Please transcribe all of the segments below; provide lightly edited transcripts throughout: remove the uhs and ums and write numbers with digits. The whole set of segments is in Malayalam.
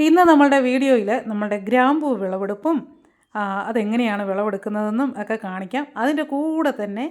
ഇന്ന് നമ്മളുടെ വീഡിയോയിൽ നമ്മളുടെ ഗ്രാമ്പൂ വിളവെടുപ്പും അതെങ്ങനെയാണ് വിളവെടുക്കുന്നതെന്നും ഒക്കെ കാണിക്കാം. അതിൻ്റെ കൂടെ തന്നെ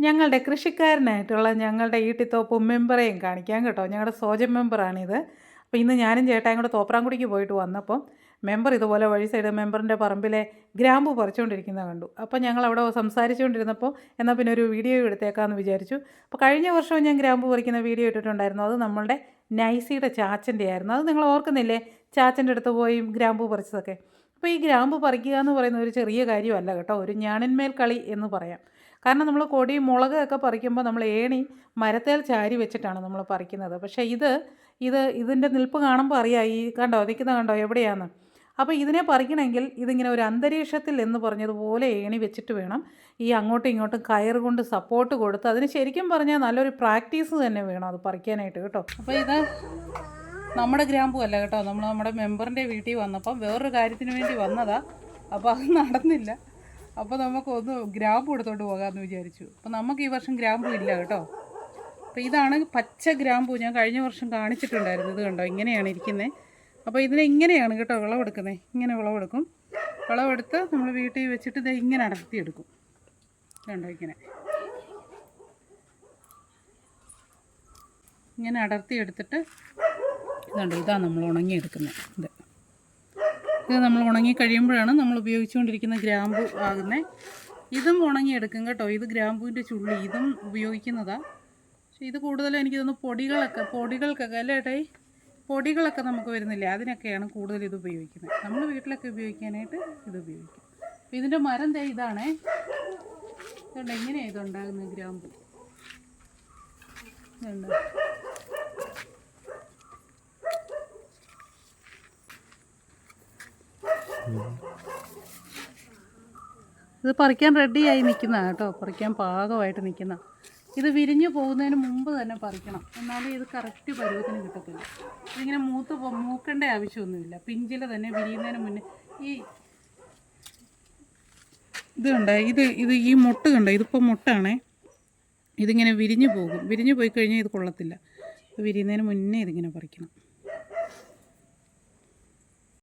ഞങ്ങളുടെ കൃഷിക്കാരനായിട്ടുള്ള ഞങ്ങളുടെ ഈട്ടിത്തോപ്പ് മെമ്പറേയും കാണിക്കാം കേട്ടോ. ഞങ്ങളുടെ സോജൻ മെമ്പറാണിത്. അപ്പോൾ ഇന്ന് ഞാനും ചേട്ടായും കൂടെ തോപ്രാംകുടിക്ക് പോയിട്ട് വന്നപ്പം മെമ്പർ ഇതുപോലെ വഴി സൈഡ് മെമ്പറിൻ്റെ പറമ്പിലെ ഗ്രാമ്പൂ പറിച്ചുകൊണ്ടിരിക്കുന്നത് കണ്ടു. അപ്പോൾ ഞങ്ങൾ അവിടെ സംസാരിച്ചുകൊണ്ടിരുന്നപ്പോൾ എന്നാൽ പിന്നെ ഒരു വീഡിയോ എടുത്തേക്കാമെന്ന് വിചാരിച്ചു. അപ്പോൾ കഴിഞ്ഞ വർഷവും ഞാൻ ഗ്രാമ്പൂ പറിക്കുന്ന വീഡിയോ ഇട്ടിട്ടുണ്ടായിരുന്നു. അത് നമ്മളുടെ നൈസിയുടെ ചാച്ചൻ്റെ ആയിരുന്നു. അത് നിങ്ങൾ ഓർക്കുന്നില്ലേ? ചാച്ചൻ്റെ അടുത്ത് പോയി ഗ്രാമ്പൂ പറിച്ചതൊക്കെ. അപ്പോൾ ഈ ഗ്രാമ്പൂ പറിക്കുക എന്ന് പറയുന്ന ഒരു ചെറിയ കാര്യമല്ല കേട്ടോ. ഒരു ഞാണിന്മേൽ കളി എന്ന് പറയാം. കാരണം നമ്മൾ കൊടി മുളകൊക്കെ പറിക്കുമ്പോൾ നമ്മൾ ഏണി മരത്തേൽ ചാരി വെച്ചിട്ടാണ് നമ്മൾ പറിക്കുന്നത്. പക്ഷേ ഇതിൻ്റെ നിൽപ്പ് കാണുമ്പോൾ അറിയാം. ഈ കണ്ടോ നിൽക്കുന്നത് കണ്ടോ എവിടെയാണെന്ന്. അപ്പോൾ ഇതിനെ പറിക്കണമെങ്കിൽ ഇതിങ്ങനെ ഒരു അന്തരീക്ഷത്തിൽ എന്ന് പറഞ്ഞതുപോലെ ഏണി വെച്ചിട്ട് വേണം ഈ അങ്ങോട്ടും ഇങ്ങോട്ടും കയർ കൊണ്ട് സപ്പോർട്ട് കൊടുത്ത് അതിന് ശരിക്കും പറഞ്ഞാൽ നല്ലൊരു പ്രാക്ടീസ് തന്നെ വേണം അത് പറിക്കാനായിട്ട് കേട്ടോ. അപ്പോൾ ഇത് നമ്മുടെ ഗ്രാമ്പൂ അല്ല കേട്ടോ. നമ്മുടെ മെമ്പറിൻ്റെ വീട്ടിൽ വന്നപ്പം വേറൊരു കാര്യത്തിന് വേണ്ടി വന്നതാ. അപ്പോൾ അത് നടന്നില്ല. അപ്പോൾ നമുക്കൊന്ന് ഗ്രാമ്പൂ എടുത്തോണ്ട് പോകാമെന്ന് വിചാരിച്ചു. അപ്പോൾ നമുക്ക് ഈ വർഷം ഗ്രാമ്പൂ ഇല്ല കേട്ടോ. അപ്പോൾ ഇതാണ് പച്ച ഗ്രാമ്പൂ. ഞാൻ കഴിഞ്ഞ വർഷം കാണിച്ചിട്ടുണ്ടായിരുന്നു. ഇത് കണ്ടോ ഇങ്ങനെയാണ് ഇരിക്കുന്നത്. അപ്പോൾ ഇതിനെ ഇങ്ങനെയാണ് കേട്ടോ വിളവെടുക്കുന്നത്. ഇങ്ങനെ വിളവെടുക്കും. വിളവെടുത്ത് നമ്മൾ വീട്ടിൽ വെച്ചിട്ട് ഇത് ഇങ്ങനെ അടർത്തിയെടുക്കും. കണ്ടോ ഇങ്ങനെ അടർത്തിയെടുത്തിട്ട് ഇതുണ്ട്. ഇതാണ് നമ്മൾ ഉണങ്ങിയെടുക്കുന്നത്. ഇത് നമ്മൾ ഉണങ്ങി കഴിയുമ്പോഴാണ് നമ്മൾ ഉപയോഗിച്ചുകൊണ്ടിരിക്കുന്ന ഗ്രാമ്പൂ ആകുന്നത്. ഇതും ഉണങ്ങിയെടുക്കും കേട്ടോ. ഇത് ഗ്രാമ്പൂവിൻ്റെ ചുള്ളി ഇതും ഉപയോഗിക്കുന്നതാണ്. പക്ഷേ ഇത് കൂടുതലും എനിക്ക് തോന്നുന്നു പൊടികൾക്കൊക്കെ അല്ലേ ഏട്ടായി? പൊടികളൊക്കെ നമുക്ക് വരുന്നില്ലേ, അതിനൊക്കെയാണ് കൂടുതൽ ഇത് ഉപയോഗിക്കുന്നത്. നമ്മൾ വീട്ടിലൊക്കെ ഉപയോഗിക്കാനായിട്ട് ഇത് ഉപയോഗിക്കും. അപ്പോൾ ഇതിൻ്റെ മരം ഇതാണേ. ഇതുണ്ട് എങ്ങനെയാണ് ഇതുണ്ടാകുന്നത് ഗ്രാമ്പൂ. ഇതുണ്ട്. ഇത് പറിക്കാൻ റെഡിയായി നിൽക്കുന്നതാണ് കേട്ടോ. പറിക്കാൻ പാകമായിട്ട് നിൽക്കുന്ന. ഇത് വിരിഞ്ഞു പോകുന്നതിന് മുമ്പ് തന്നെ പറിക്കണം. എന്നാലും ഇത് കറക്റ്റ് പരുവത്തിന് കിട്ടത്തില്ല. ഇതിങ്ങനെ മൂക്കേണ്ട ആവശ്യമൊന്നുമില്ല. പിഞ്ചിൽ തന്നെ വിരിയുന്നതിന് മുന്നേ ഇത് കണ്ടോ. ഇത് ഈ മുട്ട് കണ്ടോ. ഇതിപ്പോൾ മുട്ടാണേ. ഇതിങ്ങനെ വിരിഞ്ഞു പോകും. വിരിഞ്ഞു പോയി കഴിഞ്ഞാൽ ഇത് കൊള്ളത്തില്ല. വിരിയുന്നതിന് മുന്നേ ഇതിങ്ങനെ പറിക്കണം.